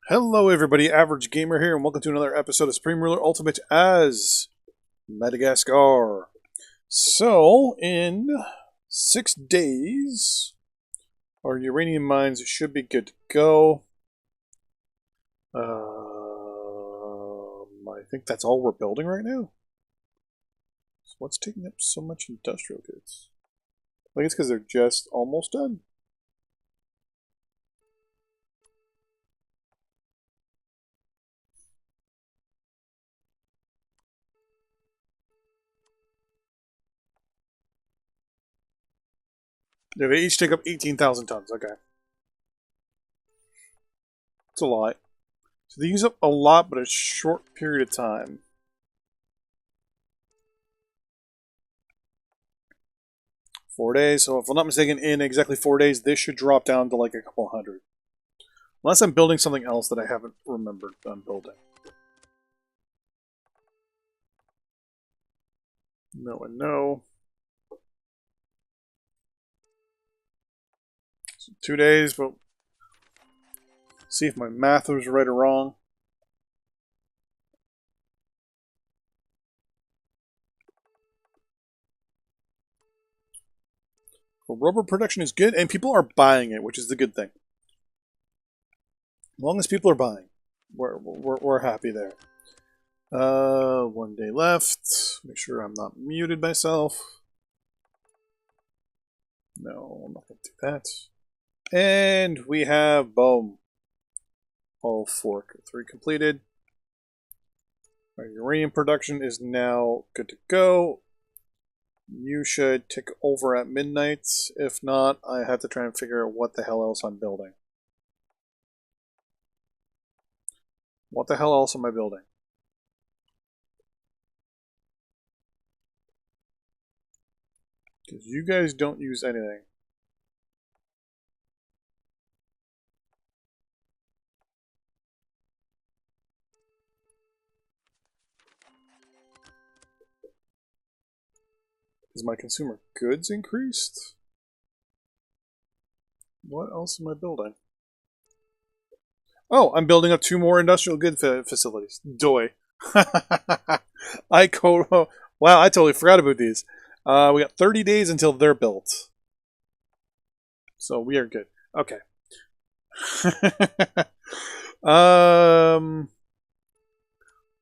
Hello everybody, Average Gamer here, and welcome to another episode of Supreme Ruler Ultimate as Madagascar. So, in 6 days, our uranium mines should be good to go. I think that's all we're building right now. So what's taking up so much industrial goods? I think it's because they're just almost done. Yeah, they each take up 18,000 tons. Okay. It's a lot. So they use up a lot, but a short period of time. Four days. So if I'm not mistaken, in exactly 4 days, this should drop down to like a couple hundred. Unless I'm building something else that I haven't remembered I'm building. No and no. So 2 days, but see if my math was right or wrong. Well, rubber production is good, and people are buying it, which is the good thing. As long as people are buying, we're happy there. 1 day left. Make sure I'm not muted myself. No, I'm not going to do that. And we have, boom, all 3 completed. Our uranium production is now good to go. You should tick over at midnight. If not, I have to try and figure out what the hell else I'm building. What the hell else am I building? Because you guys don't use anything. Is my consumer goods increased? What else am I building? Oh, I'm building up 2 more industrial good facilities. Doy. Wow, I totally forgot about these. We got 30 days until they're built. So we are good. Okay.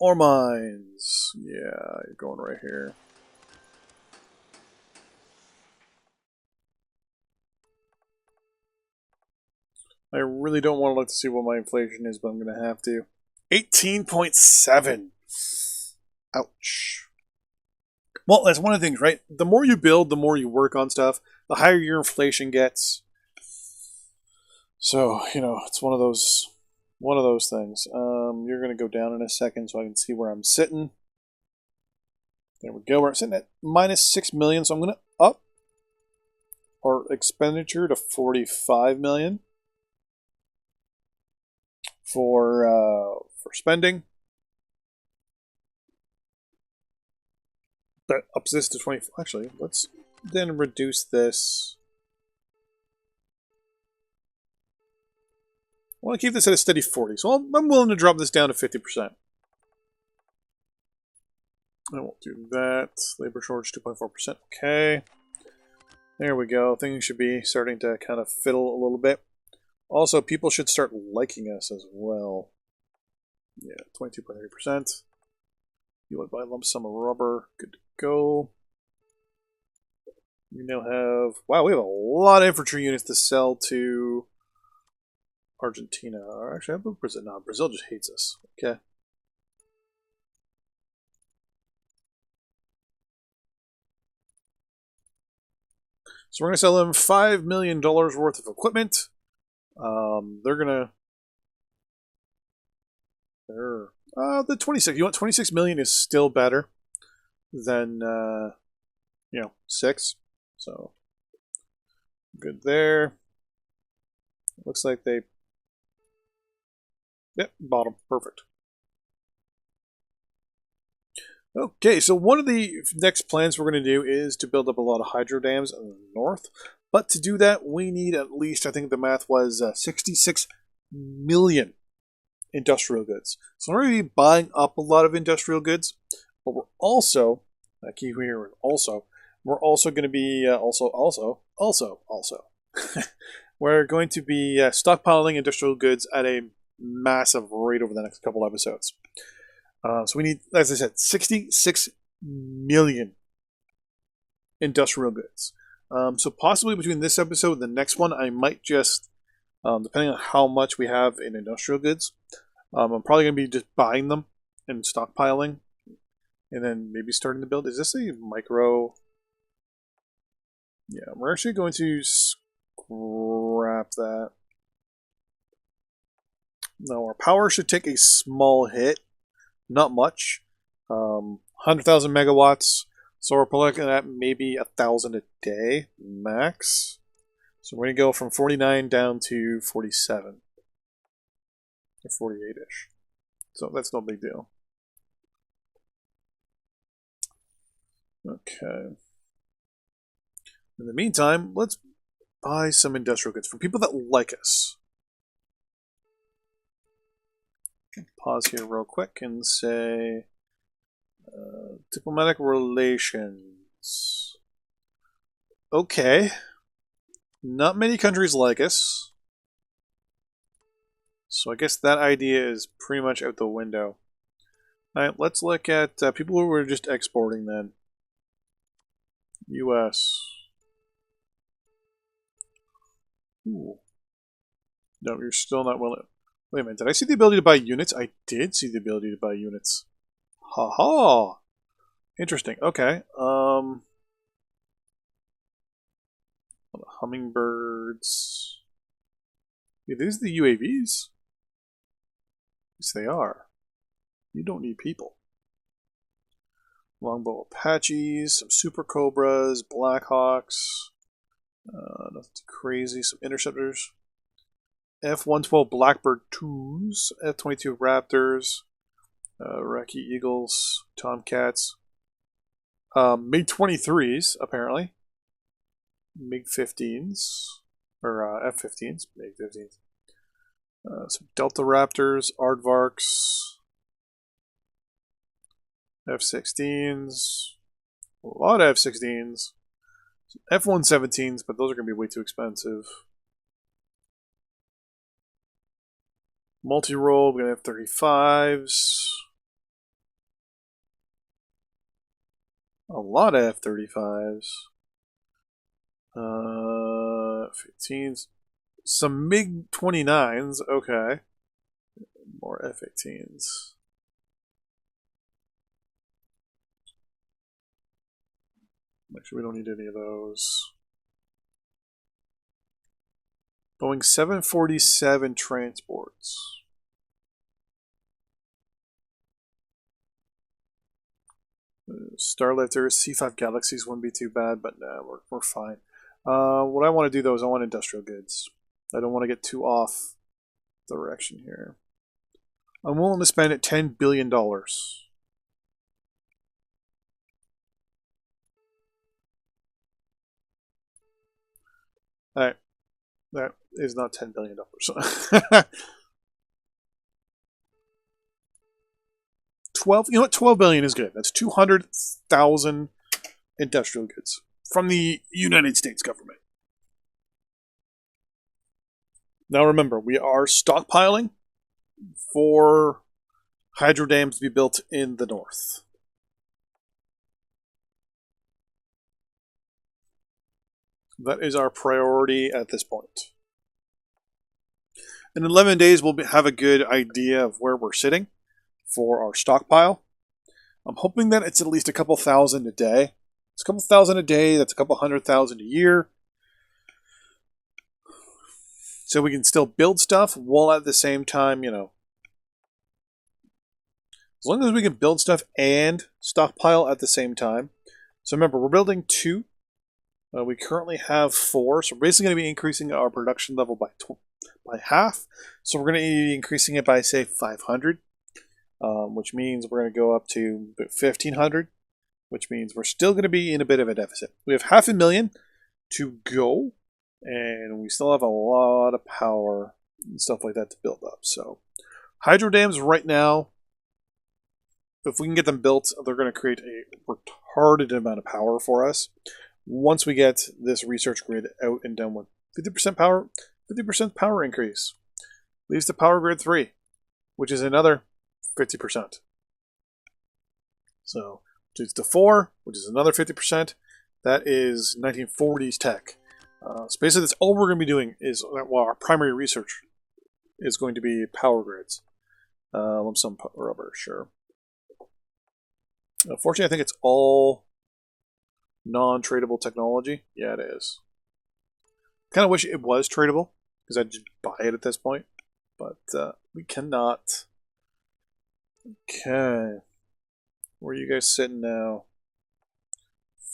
Ore mines. Yeah, you're going right here. I really don't want to look to see what my inflation is, but I'm going to have to. 18.7. Ouch. Well, that's one of the things, right? The more you build, the more you work on stuff, the higher your inflation gets. So, it's one of those things. You're going to go down in a second so I can see where I'm sitting. There we go. We're sitting at minus 6 million, so I'm going to up our expenditure to 45 million for spending. That ups this to 20. Actually, let's then reduce this. I want to keep this at a steady 40, so I'm willing to drop this down to 50%. I won't do that. Labor shortage 2.4%. Okay. There we go. Things should be starting to kind of fiddle a little bit. Also, people should start liking us as well. Yeah, 22.3%. You want to buy a lump sum of rubber. Good to go. We now have... Wow, we have a lot of infantry units to sell to Argentina. Or actually, I have Brazil. No, Brazil just hates us. Okay. So we're going to sell them $5 million worth of equipment. They're going to... the 26. You want 26 million is still better than 6. So good there. Looks like they bottom. Perfect. Okay, so one of the next plans we're going to do is to build up a lot of hydro dams in the north. But to do that, we need at least, I think the math was 66 million industrial goods. So we're going to be buying up a lot of industrial goods, but we're also, I keep hearing also, we're also going to be also. We're going to be stockpiling industrial goods at a massive rate over the next couple episodes. So we need, as I said, 66 million industrial goods. So possibly between this episode and the next one, I might just, depending on how much we have in industrial goods, I'm probably going to be just buying them and stockpiling, and then maybe starting to build. Is this a micro? Yeah, we're actually going to scrap that. No, our power should take a small hit, not much. 100,000 megawatts. So we're looking at maybe 1,000 a day max. So we're going to go from 49 down to 47. Or 48-ish. So that's no big deal. Okay. In the meantime, let's buy some industrial goods from people that like us. Pause here real quick and say diplomatic relations. Okay. Not many countries like us. So I guess that idea is pretty much out the window. Alright, let's look at people who are just exporting then. US. Ooh. No, you're still not willing. Wait a minute, did I see the ability to buy units? I did see the ability to buy units. Haha! Interesting, okay. Hummingbirds. Are these the UAVs? Yes, they are. You don't need people. Longbow Apaches, some Super Cobras, Blackhawks. Nothing too crazy. Some interceptors. F-112 Blackbird 2s. F-22 Raptors. Iraqi Eagles. Tomcats. MiG-23s, apparently. MiG-15s. Or F-15s. MiG-15s. Some Delta Raptors. Aardvarks. F-16s. A lot of F-16s. F-117s, but those are going to be way too expensive. Multi-role, we're going to have 35s. A lot of F-35s. F-18s. Some MiG-29s, okay. More F-18s. Make sure we don't need any of those. Boeing 747 transports. Starlifters, C5 Galaxies wouldn't be too bad, but nah, we're fine. What I want to do though is I want industrial goods. I don't want to get too off direction here. I'm willing to spend it $10 billion. Alright. That is not $10 billion. 12, you know what? 12 billion is good. That's 200,000 industrial goods from the United States government. Now remember, we are stockpiling for hydro dams to be built in the north. That is our priority at this point. In 11 days, we'll have a good idea of where we're sitting for our stockpile. I'm hoping that it's at least a couple thousand a day. It's a couple thousand a day, that's a couple 100,000 a year. So we can still build stuff while at the same time, you know. As long as we can build stuff and stockpile at the same time. So remember, we're building 2. We currently have 4, so we're basically going to be increasing our production level by half. So we're going to be increasing it by, say, 500, which means we're going to go up to 1,500, which means we're still going to be in a bit of a deficit. We have 500,000 to go, and we still have a lot of power and stuff like that to build up. So Hydro dams right now, if we can get them built, they're going to create a retarded amount of power for us. Once we get this research grid out and done with 50% power, 50% power increase, leaves the power grid 3, which is another 50%. So, leads to 4, which is another 50%. That is 1940s tech. So basically, that's all we're going to be doing is, well, our primary research is going to be power grids. Lump sum rubber, sure. Unfortunately, I think it's all non-tradable technology. Yeah, it is. Kind of wish it was tradable, because I'd just buy it at this point. But we cannot. Okay. Where are you guys sitting now?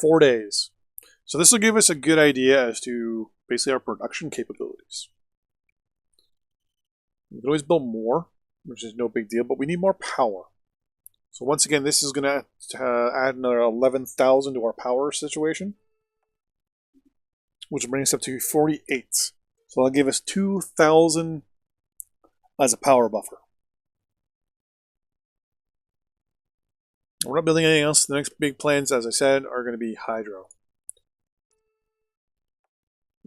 4 days. So this will give us a good idea as to basically our production capabilities. We can always build more, which is no big deal, but we need more power. So once again, this is going to add another 11,000 to our power situation, which will bring us up to 48. So that'll give us 2,000 as a power buffer. We're not building anything else. The next big plans, as I said, are going to be hydro.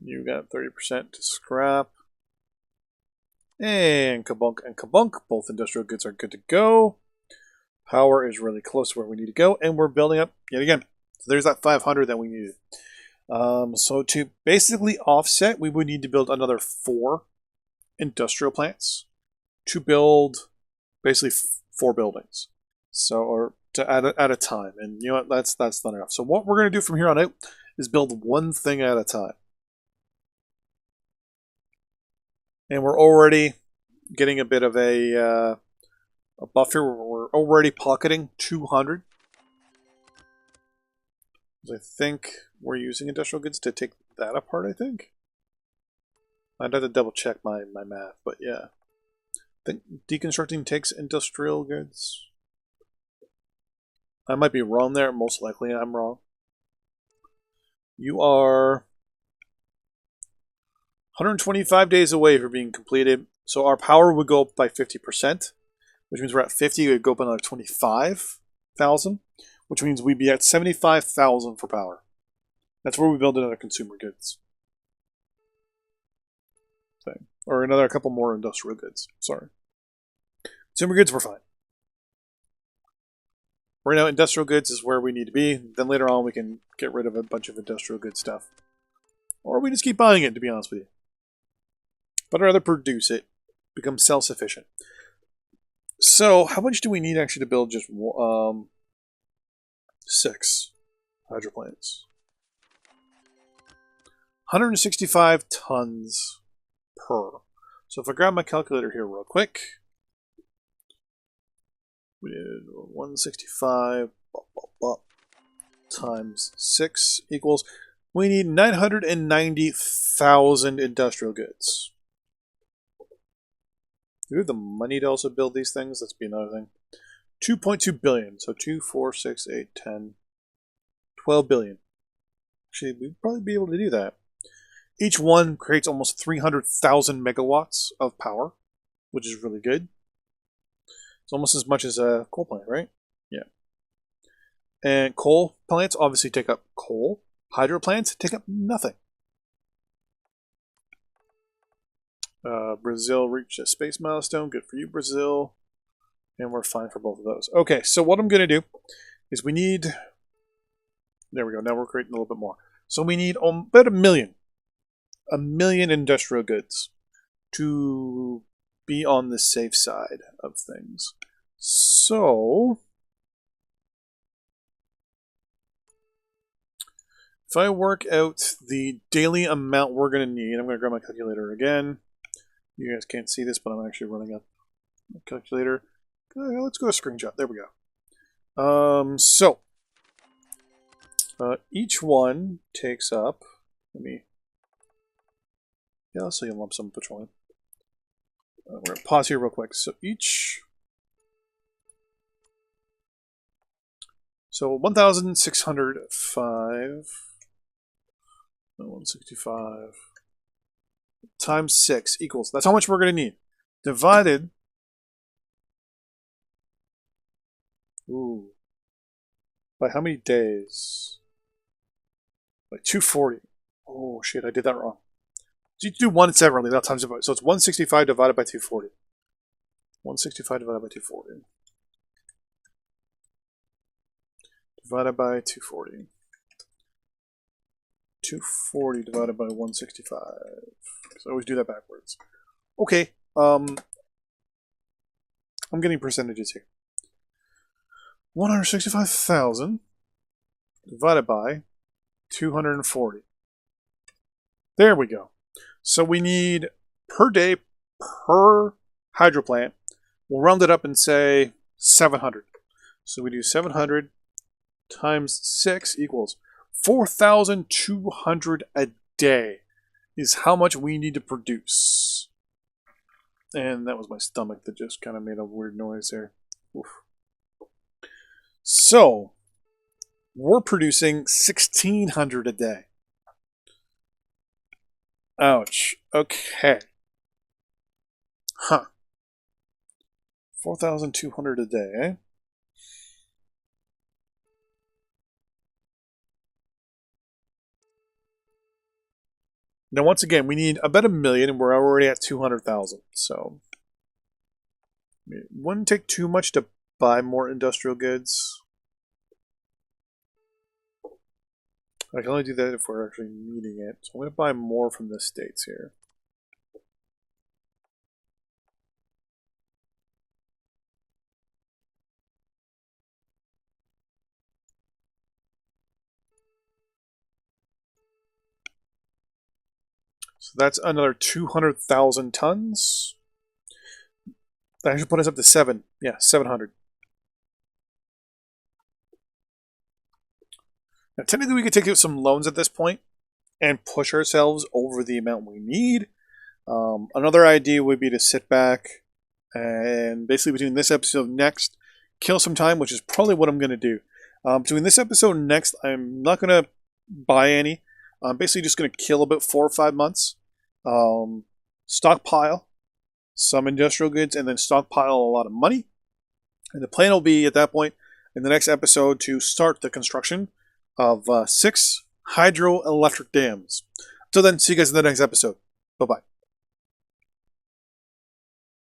You got 30% to scrap. And kabunk and kabunk. Both industrial goods are good to go. Power is really close to where we need to go. And we're building up yet again. So there's that 500 that we needed. So to basically offset, we would need to build another 4 industrial plants to build basically 4 buildings. So, or to at a time. And you know what? That's not enough. So what we're going to do from here on out is build one thing at a time. And we're already getting a bit of a buffer. We're already pocketing 200. I think we're using industrial goods to take that apart, I think. I'd have to double check my math, but yeah. I think deconstructing takes industrial goods. I might be wrong there. Most likely I'm wrong. You are 125 days away from being completed. So our power would go up by 50%, which means we're at 50. It would go up another 25,000, which means we'd be at 75,000 for power. That's where we build another consumer goods thing. Or another couple more industrial goods. Sorry. Consumer goods, we're fine. Right now, industrial goods is where we need to be. Then later on, we can get rid of a bunch of industrial goods stuff. Or we just keep buying it, to be honest with you. But I'd rather produce it, become self-sufficient. So, how much do we need actually to build just 6 hydro plants? 165 tons per. So if I grab my calculator here real quick, we did 165 times 6 equals, we need 990,000 industrial goods. Do we have the money to also build these things? Let's be another thing. 2.2 billion. So 2, 4, 6, 8, 10, 12 billion. Actually, we'd probably be able to do that. Each one creates almost 300,000 megawatts of power, which is really good. It's almost as much as a coal plant, right? Yeah. And coal plants obviously take up coal. Hydro plants take up nothing. Brazil reached a space milestone. Good for you, Brazil. And we're fine for both of those. Okay, so what I'm going to do is we need... There we go. Now we're creating a little bit more. So we need about 1 million. 1 million industrial goods to be on the safe side of things. So... if I work out the daily amount we're going to need, I'm going to grab my calculator again. You guys can't see this, but I'm actually running up my calculator. Let's go to screenshot. There we go. Each one takes up, I'll say a lump sum petroleum. We're going to pause here real quick. So 1,605, 165 times 6 equals, that's how much we're going to need. Divided Ooh. By how many days? By 240. Oh shit, I did that wrong. So you do one separately, not times it. So it's 165 divided by 240. 165 divided by 240. Divided by 240. 240 divided by 165. So I always do that backwards. Okay, I'm getting percentages here. 165,000 divided by 240. There we go. So we need per day per hydro plant. We'll round it up and say 700. So we do 700 times 6 equals 4,200 a day is how much we need to produce. And that was my stomach that just kind of made a weird noise there. Oof. So we're producing 1,600 a day. Ouch. Okay. Huh. 4,200 a day, eh? Now, once again, we need about 1 million, and we're already at 200,000. So, it wouldn't take too much to buy more industrial goods. I can only do that if we're actually needing it. So I'm going to buy more from the states here. So that's another 200,000 tons. That should put us up to 7. Yeah, 700. Now, technically, we could take out some loans at this point and push ourselves over the amount we need. Another idea would be to sit back and basically between this episode and next, kill some time, which is probably what I'm going to do. Between this episode and next, I'm not going to buy any. I'm basically just going to kill about 4 or 5 months. Stockpile some industrial goods and then stockpile a lot of money. And the plan will be at that point in the next episode to start the construction of 6 hydroelectric dams. Until then, see you guys in the next episode. Bye-bye.